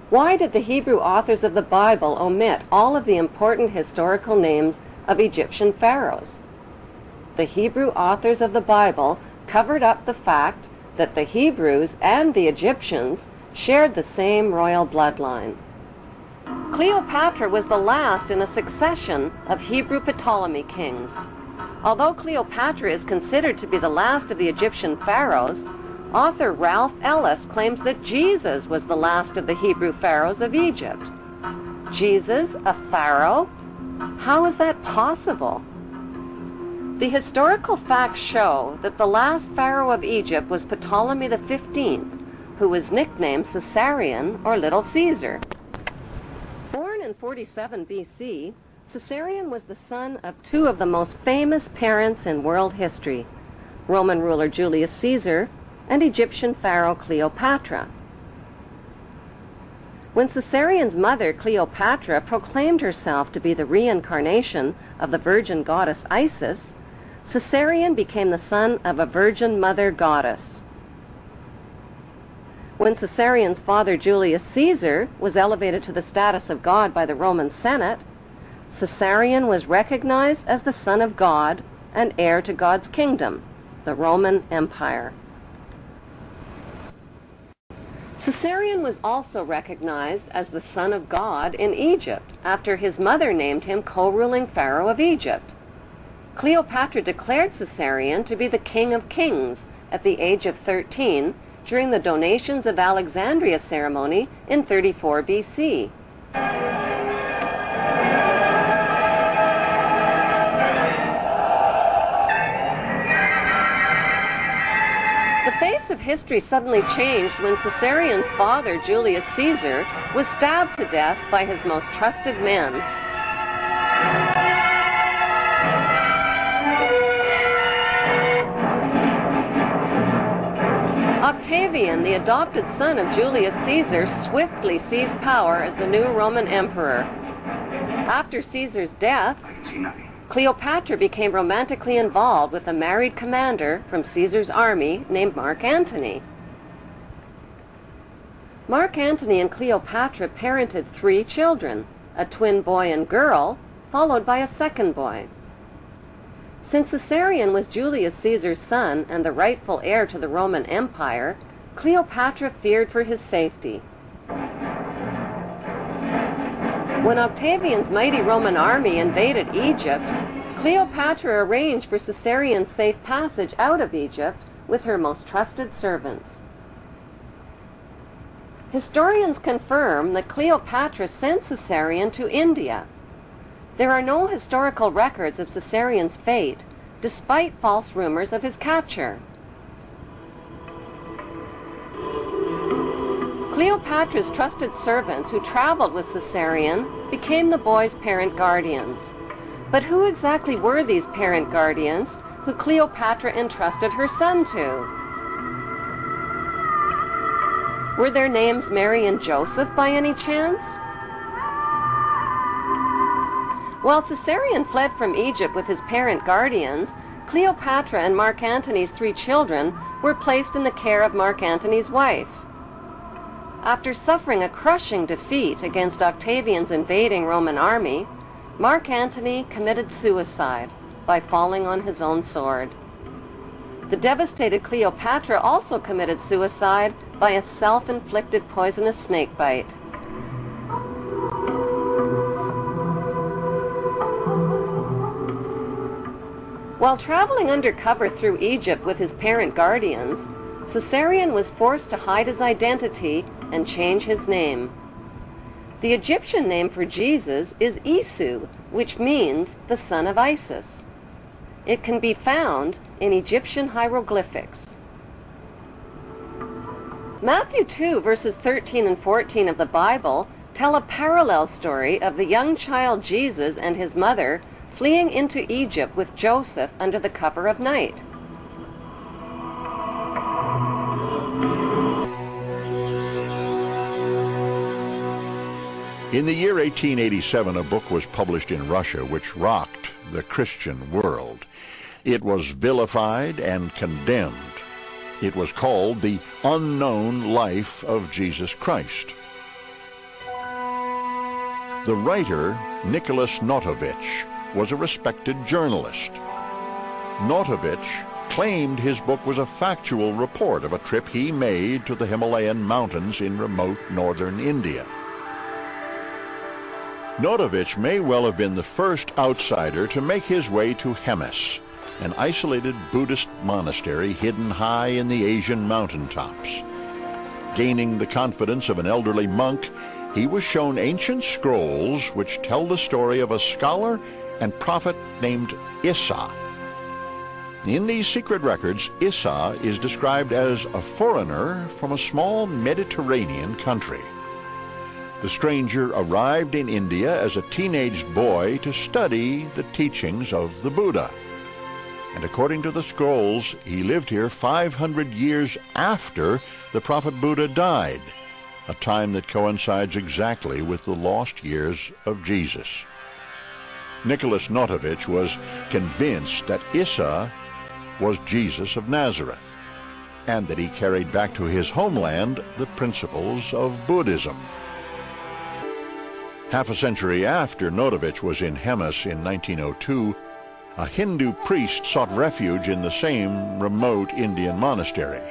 Why did the Hebrew authors of the Bible omit all of the important historical names of Egyptian pharaohs? The Hebrew authors of the Bible covered up the fact that the Hebrews and the Egyptians shared the same royal bloodline. Cleopatra was the last in a succession of Hebrew Ptolemy kings. Although Cleopatra is considered to be the last of the Egyptian pharaohs, author Ralph Ellis claims that Jesus was the last of the Hebrew pharaohs of Egypt. Jesus, a pharaoh? How is that possible? The historical facts show that the last pharaoh of Egypt was Ptolemy XV, who was nicknamed Caesarion or Little Caesar. Born in 47 BC, Caesarion was the son of two of the most famous parents in world history, Roman ruler Julius Caesar and Egyptian pharaoh Cleopatra. When Caesarion's mother, Cleopatra, proclaimed herself to be the reincarnation of the virgin goddess Isis, Caesarion became the son of a virgin mother goddess. When Caesarion's father, Julius Caesar, was elevated to the status of god by the Roman Senate, Caesarion was recognized as the son of God and heir to God's kingdom, the Roman Empire. Caesarion was also recognized as the son of God in Egypt after his mother named him co-ruling pharaoh of Egypt. Cleopatra declared Caesarion to be the king of kings at the age of 13 during the donations of Alexandria ceremony in 34 BC. The face of history suddenly changed when Caesarion's father, Julius Caesar, was stabbed to death by his most trusted men. Octavian, the adopted son of Julius Caesar, swiftly seized power as the new Roman emperor. After Caesar's death, Cleopatra became romantically involved with a married commander from Caesar's army named Mark Antony. Mark Antony and Cleopatra parented 3 children, a twin boy and girl, followed by a second boy. Since Caesarion was Julius Caesar's son and the rightful heir to the Roman Empire, Cleopatra feared for his safety. When Octavian's mighty Roman army invaded Egypt, Cleopatra arranged for Caesarion's safe passage out of Egypt with her most trusted servants. Historians confirm that Cleopatra sent Caesarion to India. There are no historical records of Caesarion's fate, despite false rumors of his capture. Cleopatra's trusted servants who traveled with Caesarion became the boy's parent guardians. But who exactly were these parent guardians who Cleopatra entrusted her son to? Were their names Mary and Joseph by any chance? While Caesarion fled from Egypt with his parent guardians, Cleopatra and Mark Antony's 3 children were placed in the care of Mark Antony's wife. After suffering a crushing defeat against Octavian's invading Roman army, Mark Antony committed suicide by falling on his own sword. The devastated Cleopatra also committed suicide by a self-inflicted poisonous snake bite. While traveling undercover through Egypt with his parent guardians, Caesarion was forced to hide his identity and change his name. The Egyptian name for Jesus is Isu, which means the son of Isis. It can be found in Egyptian hieroglyphics. Matthew 2, verses 13 and 14 of the Bible tell a parallel story of the young child Jesus and his mother fleeing into Egypt with Joseph under the cover of night. In the year 1887, a book was published in Russia which rocked the Christian world. It was vilified and condemned. It was called The Unknown Life of Jesus Christ. The writer, Nicholas Notovich, was a respected journalist. Notovich claimed his book was a factual report of a trip he made to the Himalayan mountains in remote northern India. Notovich may well have been the first outsider to make his way to Hemis, an isolated Buddhist monastery hidden high in the Asian mountaintops. Gaining the confidence of an elderly monk, he was shown ancient scrolls which tell the story of a scholar and prophet named Issa. In these secret records, Issa is described as a foreigner from a small Mediterranean country. The stranger arrived in India as a teenage boy to study the teachings of the Buddha. And according to the scrolls, he lived here 500 years after the prophet Buddha died, a time that coincides exactly with the lost years of Jesus. Nicholas Notovich was convinced that Issa was Jesus of Nazareth, and that he carried back to his homeland the principles of Buddhism. Half a century after Notovich was in Hemis in 1902, a Hindu priest sought refuge in the same remote Indian monastery.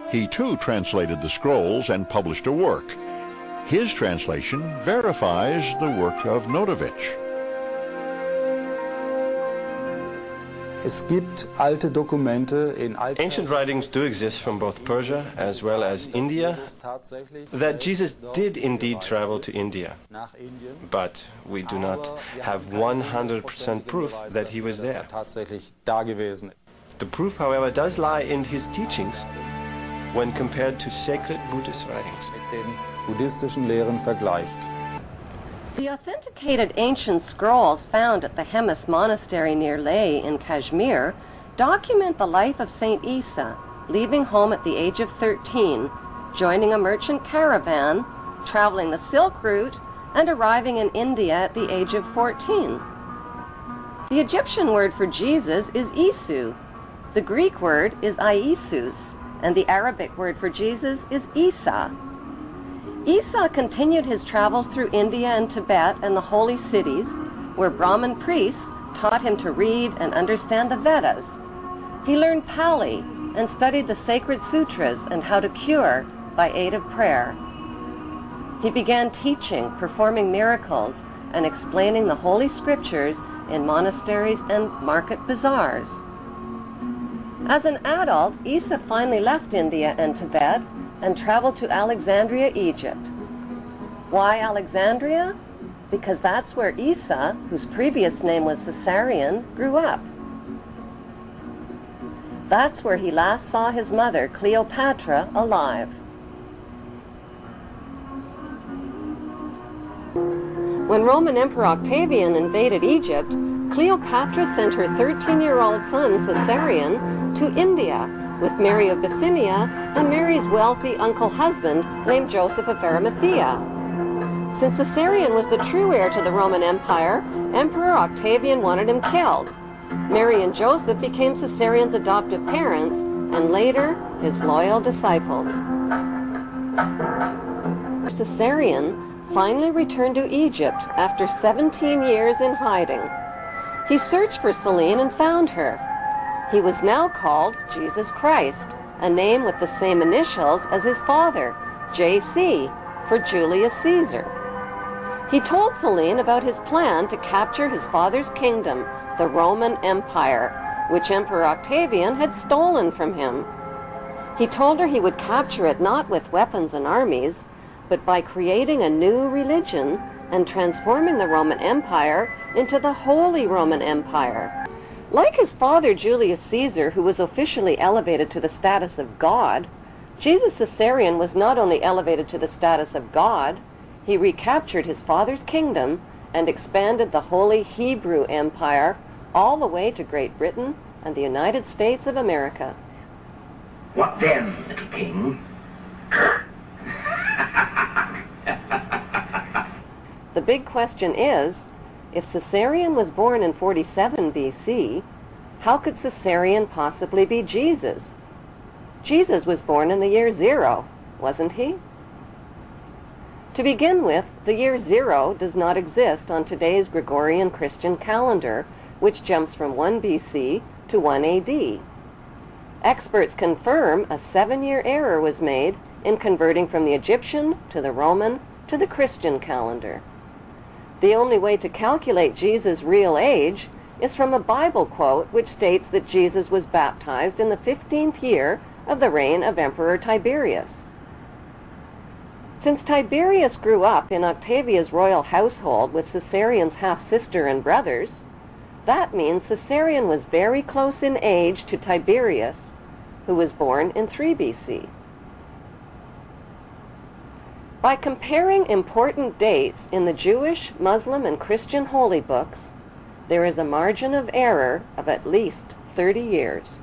He too translated the scrolls and published a work. His translation verifies the work of Notovich. Ancient writings do exist from both Persia as well as India that Jesus did indeed travel to India, but we do not have 100% proof that he was there. The proof, however, does lie in his teachings when compared to sacred Buddhist writings. The authenticated ancient scrolls found at the Hemis monastery near Leh in Kashmir document the life of Saint Issa, leaving home at the age of 13, joining a merchant caravan, traveling the Silk Route, and arriving in India at the age of 14. The Egyptian word for Jesus is Isu, the Greek word is Iesus, and the Arabic word for Jesus is Isa. Issa continued his travels through India and Tibet and the holy cities, where Brahmin priests taught him to read and understand the Vedas. He learned Pali and studied the sacred sutras and how to cure by aid of prayer. He began teaching, performing miracles, and explaining the holy scriptures in monasteries and market bazaars. As an adult, Issa finally left India and Tibet and traveled to Alexandria, Egypt. Why Alexandria? Because that's where Issa, whose previous name was Caesarion, grew up. That's where he last saw his mother, Cleopatra, alive. When Roman Emperor Octavian invaded Egypt, Cleopatra sent her 13-year-old son, Caesarion, to India with Mary of Bithynia and Mary's wealthy uncle-husband named Joseph of Arimathea. Since Caesarion was the true heir to the Roman Empire, Emperor Octavian wanted him killed. Mary and Joseph became Caesarion's adoptive parents and later his loyal disciples. Caesarion finally returned to Egypt after 17 years in hiding. He searched for Selene and found her. He was now called Jesus Christ, a name with the same initials as his father, J.C., for Julius Caesar. He told Selene about his plan to capture his father's kingdom, the Roman Empire, which Emperor Octavian had stolen from him. He told her he would capture it not with weapons and armies, but by creating a new religion and transforming the Roman Empire into the Holy Roman Empire. Like his father Julius Caesar, who was officially elevated to the status of God, Jesus Caesarion was not only elevated to the status of God, he recaptured his father's kingdom and expanded the Holy Hebrew Empire all the way to Great Britain and the United States of America. What then, little king? The big question is, if Caesarion was born in 47 BC, how could Caesarion possibly be Jesus? Jesus was born in the year 0, wasn't he? To begin with, the year 0 does not exist on today's Gregorian Christian calendar, which jumps from 1 BC to 1 AD. Experts confirm a 7-year error was made in converting from the Egyptian to the Roman to the Christian calendar. The only way to calculate Jesus' real age is from a Bible quote which states that Jesus was baptized in the 15th year of the reign of Emperor Tiberius. Since Tiberius grew up in Octavia's royal household with Caesarion's half-sister and brothers, that means Caesarion was very close in age to Tiberius, who was born in 3 BC. By comparing important dates in the Jewish, Muslim, and Christian holy books, there is a margin of error of at least 30 years.